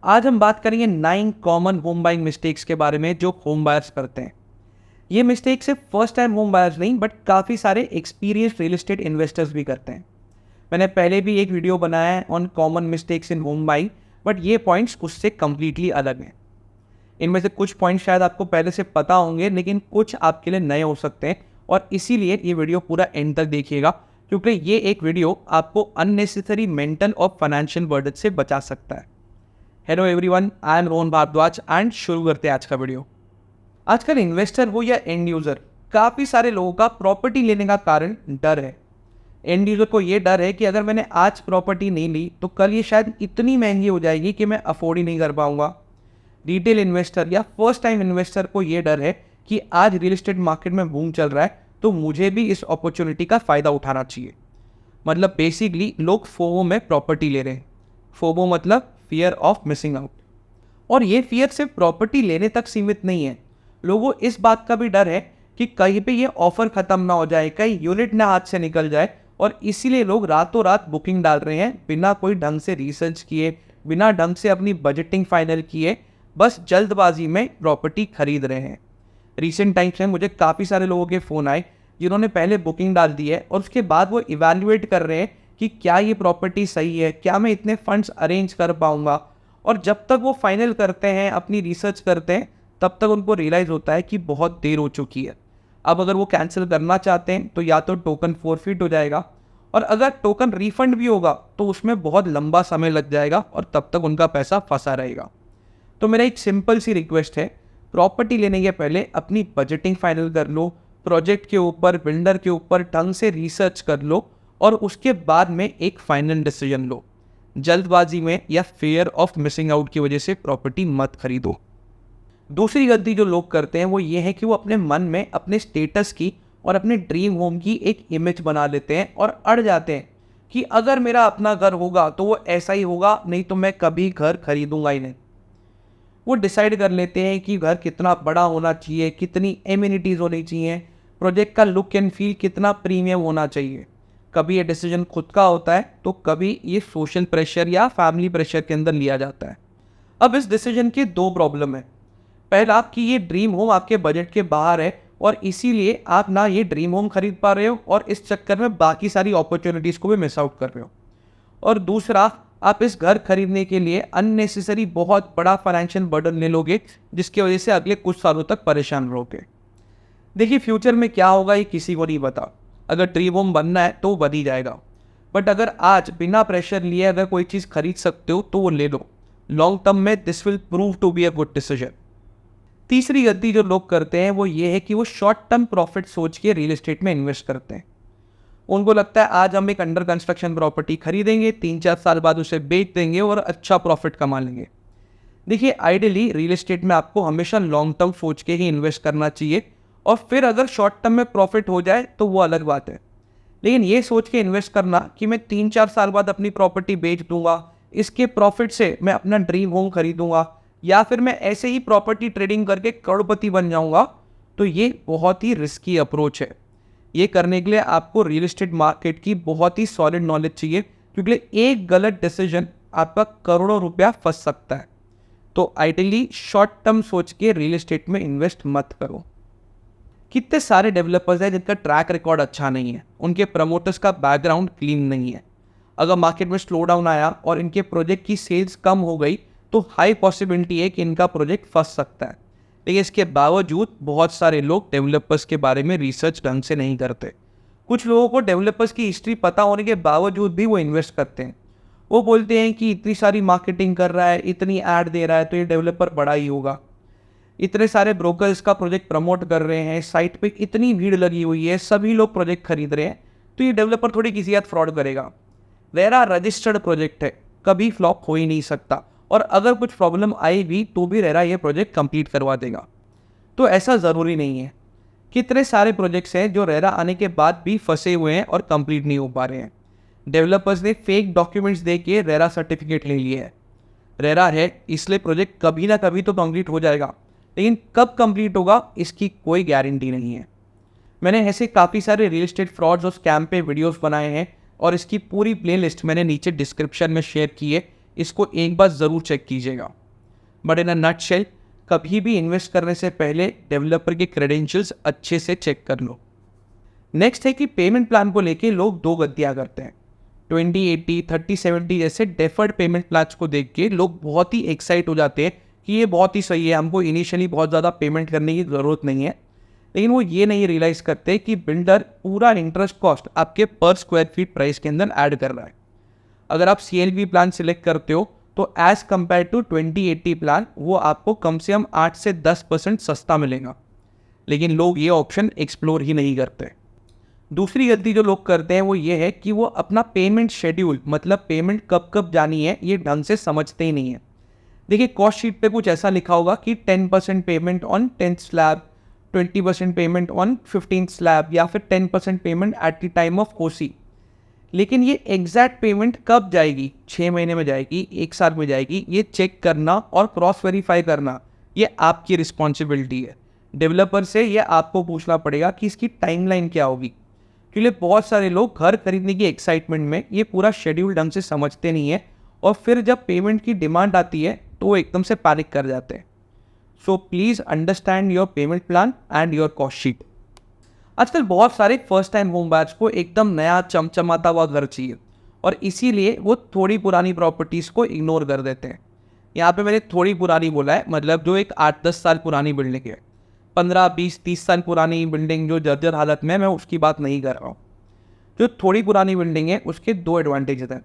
आज हम बात करेंगे 9 कॉमन होम बाइंग मिस्टेक्स के बारे में जो होम बायर्स करते हैं। ये मिस्टेक सिर्फ फर्स्ट टाइम होम बायर्स नहीं बट काफ़ी सारे एक्सपीरियंस रियल एस्टेट इन्वेस्टर्स भी करते हैं। मैंने पहले भी एक वीडियो बनाया है on common mistakes in home buying, but ये पॉइंट्स उससे कम्प्लीटली अलग हैं। इनमें से कुछ पॉइंट्स शायद आपको पहले से पता होंगे, लेकिन कुछ आपके लिए नए हो सकते हैं और इसीलिए ये वीडियो पूरा एंड तक देखिएगा, क्योंकि ये एक वीडियो आपको अननेसेसरी मेंटल और फाइनेंशियल बर्डन से बचा सकता है। Hello everyone, I am Rohan Bhardwaj and शुरू करते हैं आज का वीडियो। आजकल इन्वेस्टर हो या एंड यूज़र, काफ़ी सारे लोगों का प्रॉपर्टी लेने का कारण डर है। एंड यूज़र को ये डर है कि अगर मैंने आज प्रॉपर्टी नहीं ली तो कल ये शायद इतनी महंगी हो जाएगी कि मैं अफोर्ड ही नहीं कर पाऊंगा। रिटेल इन्वेस्टर या फर्स्ट टाइम इन्वेस्टर को ये डर है कि आज रियल एस्टेट मार्केट में बूम चल रहा है तो मुझे भी इस अपॉर्चुनिटी का फ़ायदा उठाना चाहिए। मतलब बेसिकली लोग फोमो में प्रॉपर्टी ले रहे हैं। फोमो मतलब फियर ऑफ मिसिंग आउट। और ये फियर सिर्फ प्रॉपर्टी लेने तक सीमित नहीं है, लोगों इस बात का भी डर है कि कहीं पे ये ऑफर ख़त्म ना हो जाए, कहीं यूनिट ना हाथ से निकल जाए, और इसीलिए लोग रातों रात बुकिंग डाल रहे हैं बिना कोई ढंग से रिसर्च किए, बिना ढंग से अपनी बजटिंग फाइनल किए, बस जल्दबाजी में प्रॉपर्टी खरीद रहे हैं। रिसेंट टाइम्स में मुझे काफ़ी सारे लोगों के फ़ोन आए जिन्होंने पहले बुकिंग डाल दी है और उसके बाद वो इवैल्यूएट कर रहे हैं कि क्या ये प्रॉपर्टी सही है, क्या मैं इतने फंड्स अरेंज कर पाऊंगा। और जब तक वो फाइनल करते हैं, अपनी रिसर्च करते हैं, तब तक उनको रियलाइज़ होता है कि बहुत देर हो चुकी है। अब अगर वो कैंसिल करना चाहते हैं तो या तो टोकन फोरफिट हो जाएगा, और अगर टोकन रिफंड भी होगा तो उसमें बहुत लंबा समय लग जाएगा और तब तक उनका पैसा फंसा रहेगा। तो मेरा एक सिंपल सी रिक्वेस्ट है, प्रॉपर्टी लेने के पहले अपनी बजटिंग फाइनल कर लो, प्रोजेक्ट के ऊपर, बिल्डर के ऊपर ढंग से रिसर्च कर लो और उसके बाद में एक फाइनल डिसीजन लो। जल्दबाजी में या फियर ऑफ मिसिंग आउट की वजह से प्रॉपर्टी मत खरीदो। दूसरी गलती जो लोग करते हैं वो ये है कि वो अपने मन में अपने स्टेटस की और अपने ड्रीम होम की एक इमेज बना लेते हैं और अड़ जाते हैं कि अगर मेरा अपना घर होगा तो वो ऐसा ही होगा, नहीं तो मैं कभी घर खरीदूंगा ही नहीं। वो डिसाइड कर लेते हैं कि घर कितना बड़ा होना चाहिए, कितनी एमिनिटीज़ होनी चाहिए, प्रोजेक्ट का लुक एंड फील कितना प्रीमियम होना चाहिए। कभी ये डिसीजन खुद का होता है तो कभी ये सोशल प्रेशर या फैमिली प्रेशर के अंदर लिया जाता है। अब इस डिसीजन के दो प्रॉब्लम है। पहला कि ये ड्रीम होम आपके बजट के बाहर है और इसीलिए आप ना ये ड्रीम होम खरीद पा रहे हो और इस चक्कर में बाकी सारी अपॉर्चुनिटीज़ को भी मिस आउट कर रहे हो। और दूसरा, आप इस घर खरीदने के लिए अननेसेसरी बहुत बड़ा फाइनेंशियल बर्डन ले लोगे, जिसकी वजह से अगले कुछ सालों तक परेशान रहोगे। देखिए, फ्यूचर में क्या होगा ये किसी को नहीं पता। अगर ड्रीम होम बनना है तो बन ही जाएगा, बट अगर आज बिना प्रेशर लिए अगर कोई चीज़ खरीद सकते हो तो वो ले लो। लॉन्ग टर्म में this will prove to be a good decision. तीसरी गलती जो लोग करते हैं वो ये है कि वो शॉर्ट टर्म प्रॉफिट सोच के रियल एस्टेट में इन्वेस्ट करते हैं। उनको लगता है आज हम एक अंडर कंस्ट्रक्शन प्रॉपर्टी खरीदेंगे, 3-4 साल बाद उसे बेच देंगे और अच्छा प्रॉफिट कमा लेंगे। देखिए, आइडियली रियल एस्टेट में आपको हमेशा लॉन्ग टर्म सोच के ही इन्वेस्ट करना चाहिए, और फिर अगर शॉर्ट टर्म में प्रॉफिट हो जाए तो वो अलग बात है। लेकिन ये सोच के इन्वेस्ट करना कि मैं 3-4 साल बाद अपनी प्रॉपर्टी बेच दूंगा, इसके प्रॉफिट से मैं अपना ड्रीम होम खरीदूंगा, या फिर मैं ऐसे ही प्रॉपर्टी ट्रेडिंग करके करोड़पति बन जाऊंगा, तो ये बहुत ही रिस्की अप्रोच है। ये करने के लिए आपको रियल एस्टेट मार्केट की बहुत ही सॉलिड नॉलेज चाहिए, क्योंकि एक गलत डिसीजन आपका करोड़ों रुपया फंस सकता है। तो आइडियली शॉर्ट टर्म सोच के रियल एस्टेट में इन्वेस्ट मत करो। कितने सारे डेवलपर्स हैं जिनका ट्रैक रिकॉर्ड अच्छा नहीं है, उनके प्रमोटर्स का बैकग्राउंड क्लीन नहीं है। अगर मार्केट में स्लो डाउन आया और इनके प्रोजेक्ट की सेल्स कम हो गई तो हाई पॉसिबिलिटी है कि इनका प्रोजेक्ट फंस सकता है। लेकिन इसके बावजूद बहुत सारे लोग डेवलपर्स के बारे में रिसर्च ढंग से नहीं करते। कुछ लोगों को डेवलपर्स की हिस्ट्री पता होने के बावजूद भी वो इन्वेस्ट करते हैं। वो बोलते हैं कि इतनी सारी मार्केटिंग कर रहा है, इतनी ऐड दे रहा है, तो ये डेवलपर बड़ा ही होगा। इतने सारे ब्रोकर्स का प्रोजेक्ट प्रमोट कर रहे हैं, साइट पे इतनी भीड़ लगी हुई है, सभी लोग प्रोजेक्ट खरीद रहे हैं, तो ये डेवलपर थोड़ी किसी हाथ फ्रॉड करेगा। रेरा रजिस्टर्ड प्रोजेक्ट है, कभी फ्लॉप हो ही नहीं सकता, और अगर कुछ प्रॉब्लम आई भी तो भी रेरा ये प्रोजेक्ट कंप्लीट करवा देगा। तो ऐसा ज़रूरी नहीं है। कितने सारे प्रोजेक्ट्स हैं जो रेरा आने के बाद भी फंसे हुए हैं और कंप्लीट नहीं हो पा रहे हैं। डेवलपर्स ने फेक डॉक्यूमेंट्स दे के रेरा सर्टिफिकेट ले लिए है। रेरा है इसलिए प्रोजेक्ट कभी ना कभी तो कंप्लीट हो जाएगा, लेकिन कब कंप्लीट होगा इसकी कोई गारंटी नहीं है। मैंने ऐसे काफ़ी सारे रियल एस्टेट फ्रॉड्स और स्कैम पे वीडियोस बनाए हैं और इसकी पूरी प्लेलिस्ट मैंने नीचे डिस्क्रिप्शन में शेयर की है। इसको एक बार ज़रूर चेक कीजिएगा। बट इन अ नटशेल, कभी भी इन्वेस्ट करने से पहले डेवलपर के क्रेडेंशियल्स अच्छे से चेक कर लो। नेक्स्ट है कि पेमेंट प्लान को लेके लोग दो गलतियाँ करते हैं। 2080, 3070 जैसे डेफर्ड पेमेंट प्लान्स को देख के लोग बहुत ही एक्साइट हो जाते हैं कि ये बहुत ही सही है, हमको इनिशियली बहुत ज़्यादा पेमेंट करने की ज़रूरत नहीं है। लेकिन वो ये नहीं रियलाइज़ करते कि बिल्डर पूरा इंटरेस्ट कॉस्ट आपके पर स्क्वायर फीट प्राइस के अंदर ऐड कर रहा है। अगर आप CLV प्लान सिलेक्ट करते हो तो एज़ कम्पेयर टू 2080 प्लान वो आपको कम से कम 8 से 10% सस्ता मिलेगा। लेकिन लोग ये ऑप्शन एक्सप्लोर ही नहीं करते। दूसरी गलती जो लोग करते हैं वो ये है कि वो अपना पेमेंट शेड्यूल, मतलब पेमेंट कब कब जानी है, ये ढंग से समझते ही नहीं है। देखिए, कॉस्ट शीट पे कुछ ऐसा लिखा होगा कि 10% payment on 10th slab, 20% payment on 15th slab, या फिर 10% payment at the time of OC। लेकिन ये एग्जैक्ट पेमेंट कब जाएगी, 6 महीने में जाएगी, 1 साल में जाएगी, ये चेक करना और क्रॉस वेरीफाई करना ये आपकी रिस्पॉन्सिबिलिटी है। डेवलपर से ये आपको पूछना पड़ेगा कि इसकी टाइमलाइन क्या होगी, क्योंकि बहुत सारे लोग घर खरीदने की एक्साइटमेंट में ये पूरा शेड्यूल ढंग से समझते नहीं है और फिर जब पेमेंट की डिमांड आती है तो वो एकदम से पैनिक कर जाते हैं। So please understand your payment plan and your cost sheet. आजकल बहुत सारे फर्स्ट टाइम होम बायर्स को एकदम नया चमचमाता हुआ घर चाहिए और इसीलिए वो थोड़ी पुरानी प्रॉपर्टीज़ को इग्नोर कर देते हैं। यहाँ पे मैंने थोड़ी पुरानी बोला है, मतलब जो एक 8-10 साल पुरानी बिल्डिंग है। 15, 20, 30 साल पुरानी बिल्डिंग जो जर्जर हालत में है, मैं उसकी बात नहीं कर रहा हूँ। जो थोड़ी पुरानी बिल्डिंग है उसके 2 एडवांटेजेस हैं।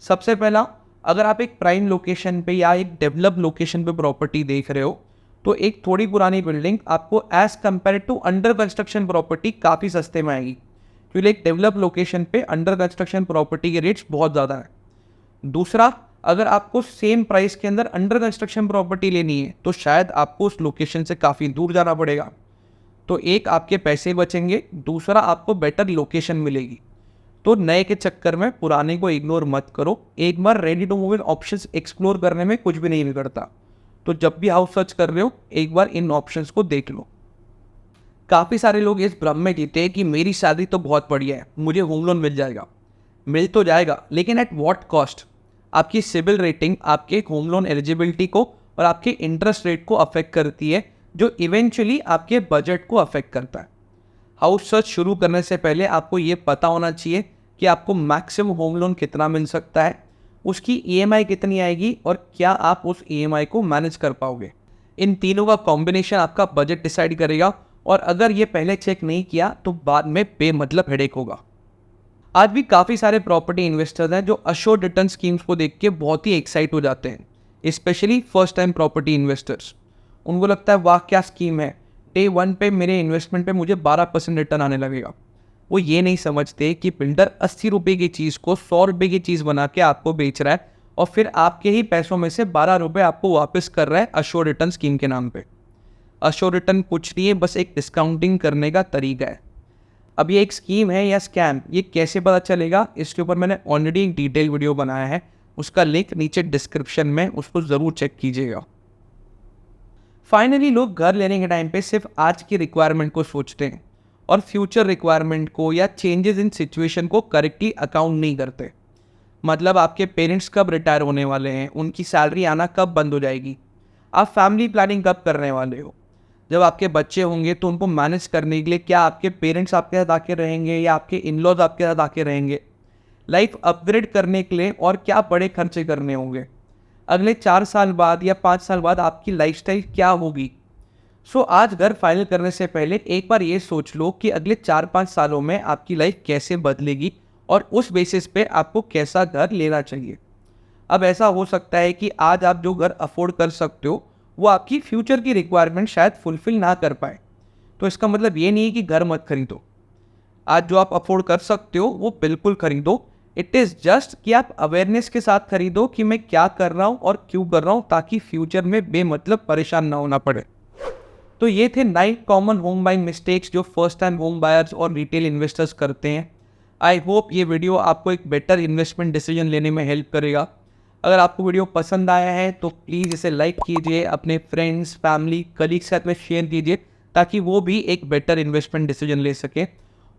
सबसे पहला, अगर आप एक प्राइम लोकेशन पे या एक डेवलप लोकेशन पे प्रॉपर्टी देख रहे हो तो एक थोड़ी पुरानी बिल्डिंग आपको as compare to under construction property काफ़ी सस्ते में आएगी, क्योंकि एक डेवलप लोकेशन पे अंडर कंस्ट्रक्शन प्रॉपर्टी के रेट्स बहुत ज़्यादा है। दूसरा, अगर आपको सेम प्राइस के अंदर अंडर कंस्ट्रक्शन प्रॉपर्टी लेनी है तो शायद आपको उस लोकेशन से काफ़ी दूर जाना पड़ेगा। तो एक, आपके पैसे बचेंगे, दूसरा आपको बेटर लोकेशन मिलेगी। तो नए के चक्कर में पुराने को इग्नोर मत करो। एक बार ready to move in options explore करने में कुछ भी नहीं बिगड़ता। तो जब भी हाउस सर्च कर रहे हो एक बार इन ऑप्शंस को देख लो। काफ़ी सारे लोग इस भ्रम में जीते हैं कि मेरी सैलरी तो बहुत बढ़िया है, मुझे होम लोन मिल जाएगा। मिल तो जाएगा, लेकिन एट व्हाट कॉस्ट? आपकी सिबिल रेटिंग आपके होम लोन एलिजिबिलिटी को और आपके इंटरेस्ट रेट को अफेक्ट करती है, जो इवेंचुअली आपके बजट को अफेक्ट करता है। हाउस सर्च शुरू करने से पहले आपको ये पता होना चाहिए कि आपको मैक्सिमम होम लोन कितना मिल सकता है, उसकी EMI कितनी आएगी और क्या आप उस EMI को मैनेज कर पाओगे। इन तीनों का कॉम्बिनेशन आपका बजट डिसाइड करेगा, और अगर ये पहले चेक नहीं किया तो बाद में बेमतलब हेडेक होगा। आज भी काफ़ी सारे प्रॉपर्टी इन्वेस्टर्स हैं जो अश्योर्ड रिटर्न स्कीम्स को देख के बहुत ही एक्साइट हो जाते हैं, specially first time property investors. उनको लगता है वाह क्या स्कीम है, डे 1 पे मेरे इन्वेस्टमेंट पे मुझे 12% रिटर्न आने लगेगा। वो ये नहीं समझते कि बिल्डर 80 रुपये की चीज़ को 100 रुपये की चीज़ बना के आपको बेच रहा है और फिर आपके ही पैसों में से 12 रुपये आपको वापस कर रहा है अश्योर्ड रिटर्न स्कीम के नाम पे। अश्योर्ड रिटर्न कुछ नहीं है, बस एक डिस्काउंटिंग करने का तरीका है। अब ये एक स्कीम है या स्कैम, ये कैसे पता चलेगा, इसके ऊपर मैंने ऑलरेडी एक डिटेल वीडियो बनाया है, उसका लिंक नीचे डिस्क्रिप्शन में, उसको ज़रूर चेक कीजिएगा। फाइनली, लोग घर लेने के टाइम पे सिर्फ आज की रिक्वायरमेंट को सोचते हैं और फ्यूचर रिक्वायरमेंट को या चेंजेस इन सिचुएशन को करेक्टली अकाउंट नहीं करते। मतलब आपके पेरेंट्स कब रिटायर होने वाले हैं, उनकी सैलरी आना कब बंद हो जाएगी, आप फैमिली प्लानिंग कब करने वाले हो, जब आपके बच्चे होंगे तो उनको मैनेज करने के लिए क्या आपके पेरेंट्स आपके साथ आके रहेंगे या आपके इन-लॉज आपके साथ आके रहेंगे, लाइफ अपग्रेड करने के लिए और क्या बड़े खर्चे करने होंगे, अगले 4 साल बाद या 5 साल बाद आपकी लाइफस्टाइल क्या होगी। सो आज घर फाइनल करने से पहले एक बार ये सोच लो कि अगले 4-5 सालों में आपकी लाइफ कैसे बदलेगी और उस बेसिस पे आपको कैसा घर लेना चाहिए। अब ऐसा हो सकता है कि आज आप जो घर अफोर्ड कर सकते हो वो आपकी फ्यूचर की रिक्वायरमेंट शायद फुलफिल ना कर पाए। तो इसका मतलब ये नहीं है कि घर मत खरीदो। आज जो आप अफोर्ड कर सकते हो वो बिल्कुल खरीदो। इट इज़ जस्ट कि आप अवेयरनेस के साथ खरीदो कि मैं क्या कर रहा हूँ और क्यों कर रहा हूँ, ताकि फ्यूचर में बेमतलब परेशान ना होना पड़े। तो ये थे 9 कॉमन होम बाइंग मिस्टेक्स जो फर्स्ट टाइम होम बायर्स और रिटेल इन्वेस्टर्स करते हैं। आई होप ये वीडियो आपको एक बेटर इन्वेस्टमेंट डिसीजन लेने में हेल्प करेगा। अगर आपको वीडियो पसंद आया है तो प्लीज़ इसे लाइक कीजिए, अपने फ्रेंड्स, फैमिली, कलीग के साथ में शेयर कीजिए ताकि वो भी एक बेटर इन्वेस्टमेंट डिसीजन ले सके।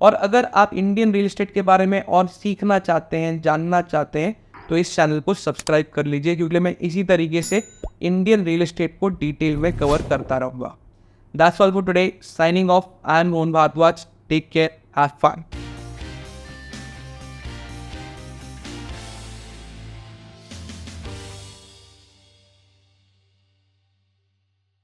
और अगर आप इंडियन रियल एस्टेट के बारे में और सीखना चाहते हैं, जानना चाहते हैं, तो इस चैनल को सब्सक्राइब कर लीजिए, क्योंकि मैं इसी तरीके से इंडियन रियल एस्टेट को डिटेल में कवर करता रहूँगा। That's all for today, signing off. I am Mohan Bhardwaj. Take care, have fun.